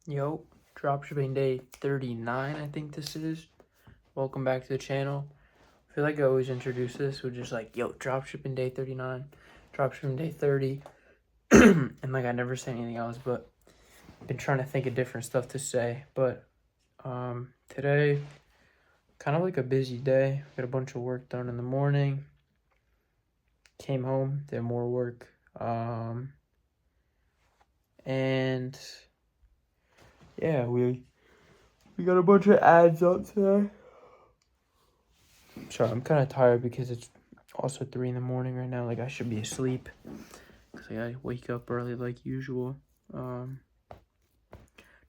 Yo, dropshipping day 39, I think this is. Welcome back to the channel. I feel like I always introduce this with just like, yo, dropshipping day 39, dropshipping day 30. And like I never say anything else, but I've been trying to think of different stuff to say. But today, kind of like a busy day. Got a bunch of work done in the morning. Came home, did more work. And yeah, we got a bunch of ads up today. Sorry, I'm kind of tired because it's also 3 in the morning right now. Like, I should be asleep because I wake up early like usual. Don't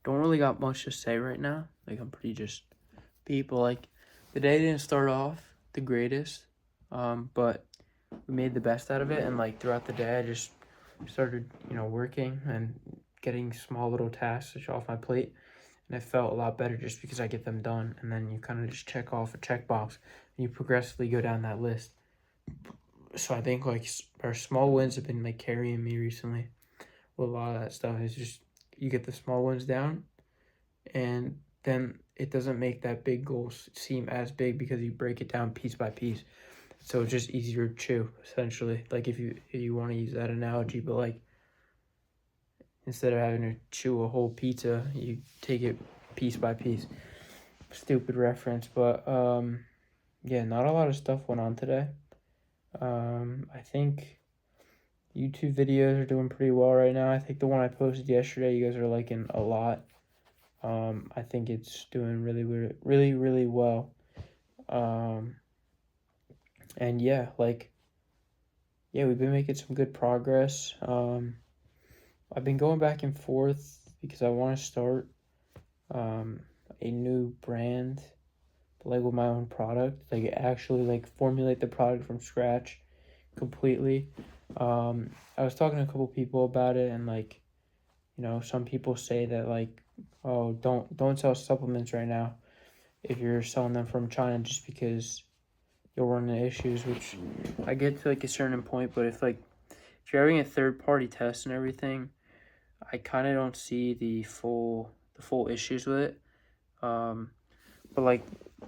really got much to say right now. Like, I'm pretty just people. Like, the day didn't start off the greatest, but we made the best out of it. And, like, throughout the day, I just started, working and getting small little tasks off my plate. And I felt a lot better just because I get them done. And then you kind of just check off a checkbox and you progressively go down that list. So I think like our small wins have been like carrying me recently with a lot of that stuff. It's just you get the small wins down and then it doesn't make that big goal seem as big because you break it down piece by piece. So it's just easier to chew, essentially. Like if you want to use that analogy, but like instead of having to chew a whole pizza, you take it piece by piece. Stupid reference, but yeah, not a lot of stuff went on today. I think YouTube videos are doing pretty well right now. I think the one I posted yesterday, you guys are liking a lot. I think it's doing really well. And yeah, we've been making some good progress. I've been going back and forth because I want to start a new brand, like with my own product, like actually like formulate the product from scratch completely. I was talking to a couple people about it, and like, some people say that like, oh, don't sell supplements right now if you're selling them from China just because you'll run into issues, which I get to like a certain point, but if you're having a third party test and everything, I kind of don't see the full issues with it. But like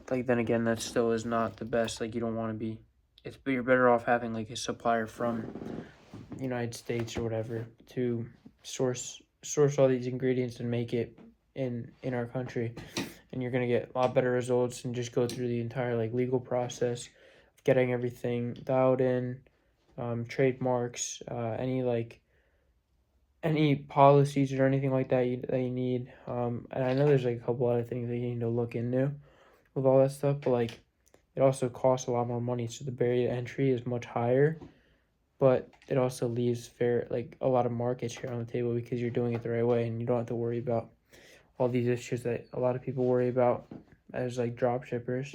then again, that still is not the best. Like you don't want to be. But you're better off having like a supplier from United States or whatever to source all these ingredients and make it in our country, and you're gonna get a lot better results and just go through the entire like legal process of getting everything dialed in, trademarks, any policies or anything like that that you need. And I know there's like a couple other things that you need to look into with all that stuff, but like it also costs a lot more money, so the barrier to entry is much higher. But it also leaves a lot of market share on the table because you're doing it the right way and you don't have to worry about all these issues that a lot of people worry about as like drop shippers,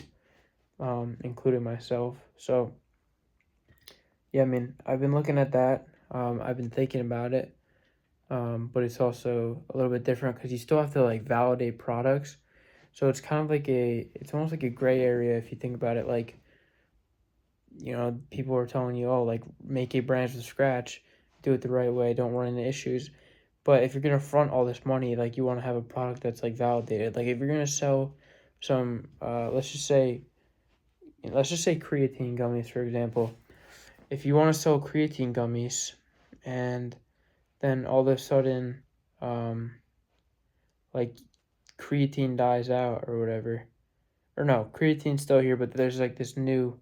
including myself. So yeah, I mean, I've been looking at that. I've been thinking about it. But it's also a little bit different because you still have to like validate products. So it's kind of like it's almost like a gray area if you think about it. Like, people are telling you, oh, like make a brand from scratch, do it the right way, don't run into issues. But if you're gonna front all this money, like you want to have a product that's like validated. Like if you're gonna sell some, let's just say creatine gummies, for example. If you want to sell creatine gummies, and then all of a sudden, like creatine dies out or whatever, or no, creatine's still here, but there's like this new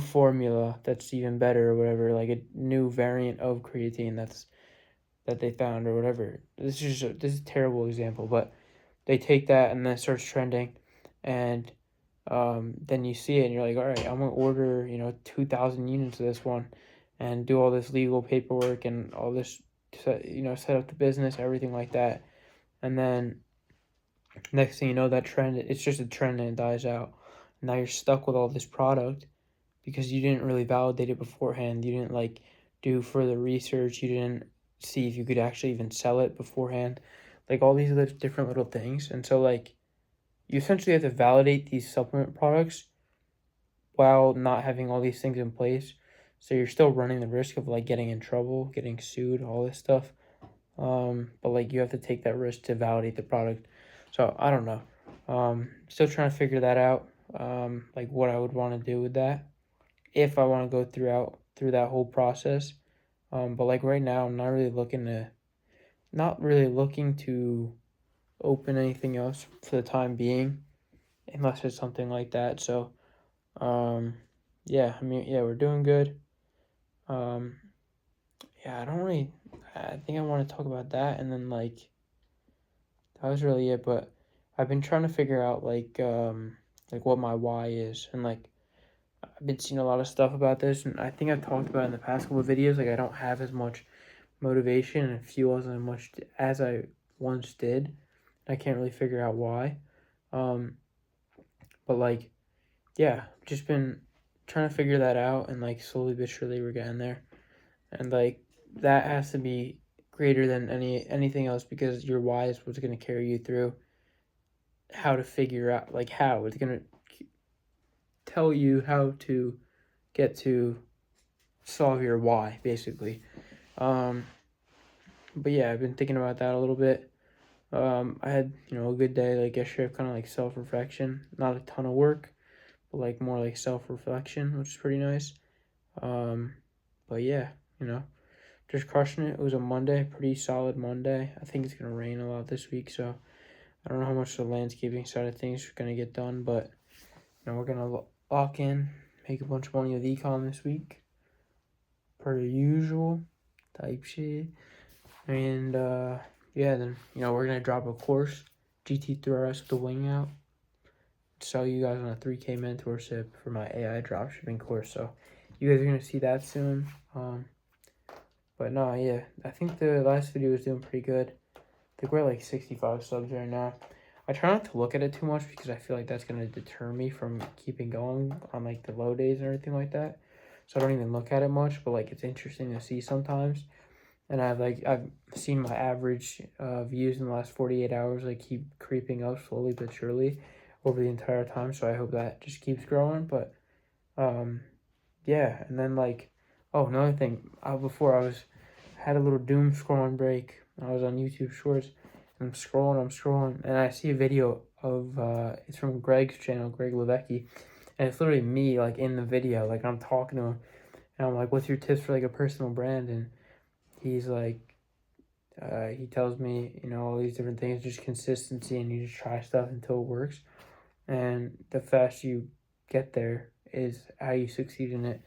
formula that's even better or whatever, like a new variant of creatine that they found or whatever. This is a terrible example, but they take that and then it starts trending, and then you see it and you're like, all right, I'm gonna order 2,000 units of this one, and do all this legal paperwork and all this, set up the business, everything like that, and then next thing you know, that trend, it's just a trend and it dies out. Now you're stuck with all this product because you didn't really validate it beforehand. You didn't like do further research. You didn't see if you could actually even sell it beforehand. Like all these other different little things. And so like you essentially have to validate these supplement products while not having all these things in place. So you're still running the risk of like getting in trouble, getting sued, all this stuff. But like you have to take that risk to validate the product. So I don't know. Still trying to figure that out. Like what I would want to do with that if I want to go through that whole process. But like right now, I'm not really looking to open anything else for the time being, unless it's something like that. So, yeah, I mean, yeah, we're doing good. Um, yeah, I think I want to talk about that, and then like that was really it. But I've been trying to figure out like what my why is, and like I've been seeing a lot of stuff about this, and I think I've talked about it in the past couple of videos. Like I don't have as much motivation and fuel as much as I once did. I can't really figure out why. Um, but like, yeah, just been trying to figure that out, and like slowly but surely we're getting there. And like that has to be greater than anything else, because your why is what's going to carry you through how to figure out, like how it's going to tell you how to get to solve your why, basically. Um, but yeah, I've been thinking about that a little bit. I had, a good day, like yesterday, kind of like self-reflection, not a ton of work, but like more like self-reflection, which is pretty nice. Um, but yeah, just crushing it. It was a Monday, pretty solid Monday. I think it's gonna rain a lot this week, so I don't know how much the landscaping side of things is gonna get done, but we're gonna lock in, make a bunch of money with ecom this week, per usual type shit. And yeah, then we're gonna drop a course, GT3RS with the wing out. Sell you guys on a 3K mentorship for my AI dropshipping course. So you guys are gonna see that soon. But no, yeah, I think the last video was doing pretty good. I think we're at like 65 subs right now. I try not to look at it too much because I feel like that's gonna deter me from keeping going on like the low days and everything like that. So I don't even look at it much, but like it's interesting to see sometimes. And I've seen my average views in the last 48 hours like keep creeping up slowly but surely over the entire time. So I hope that just keeps growing. But yeah, and then like, oh, another thing. Before had a little doom scrolling break. I was on YouTube Shorts, and I'm scrolling, and I see a video of it's from Greg's channel, Greg Levecki, and it's literally me like in the video, like I'm talking to him, and I'm like, "What's your tips for like a personal brand?" And he's like, he tells me, all these different things, just consistency, and you just try stuff until it works, and the faster you get there is how you succeed in it.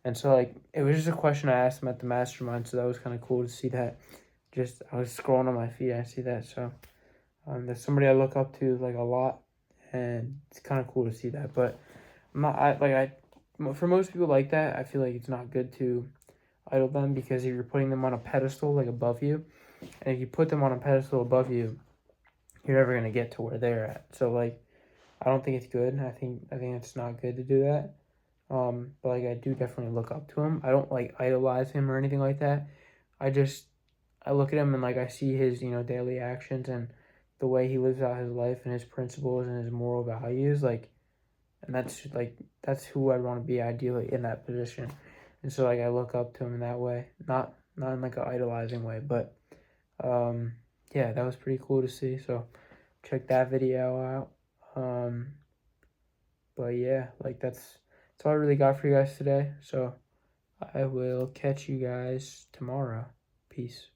And so, like, it was just a question I asked him at the mastermind, so that was kind of cool to see that. Just, I was scrolling on my feed, I see that, so there's somebody I look up to, like, a lot, and it's kind of cool to see that, but for most people like that, I feel like it's not good to idle them, because if you're putting them on a pedestal, like, above you, and if you put them on a pedestal above you, you're never going to get to where they're at, so, like, I don't think it's good. I think it's not good to do that. But like I do definitely look up to him. I don't like idolize him or anything like that. I look at him and like I see his, daily actions and the way he lives out his life and his principles and his moral values, like, and that's who I want to be ideally in that position. And so like I look up to him in that way, not in like an idolizing way, but yeah, that was pretty cool to see. So check that video out. But yeah, like that's all I really got for you guys today. So I will catch you guys tomorrow. Peace.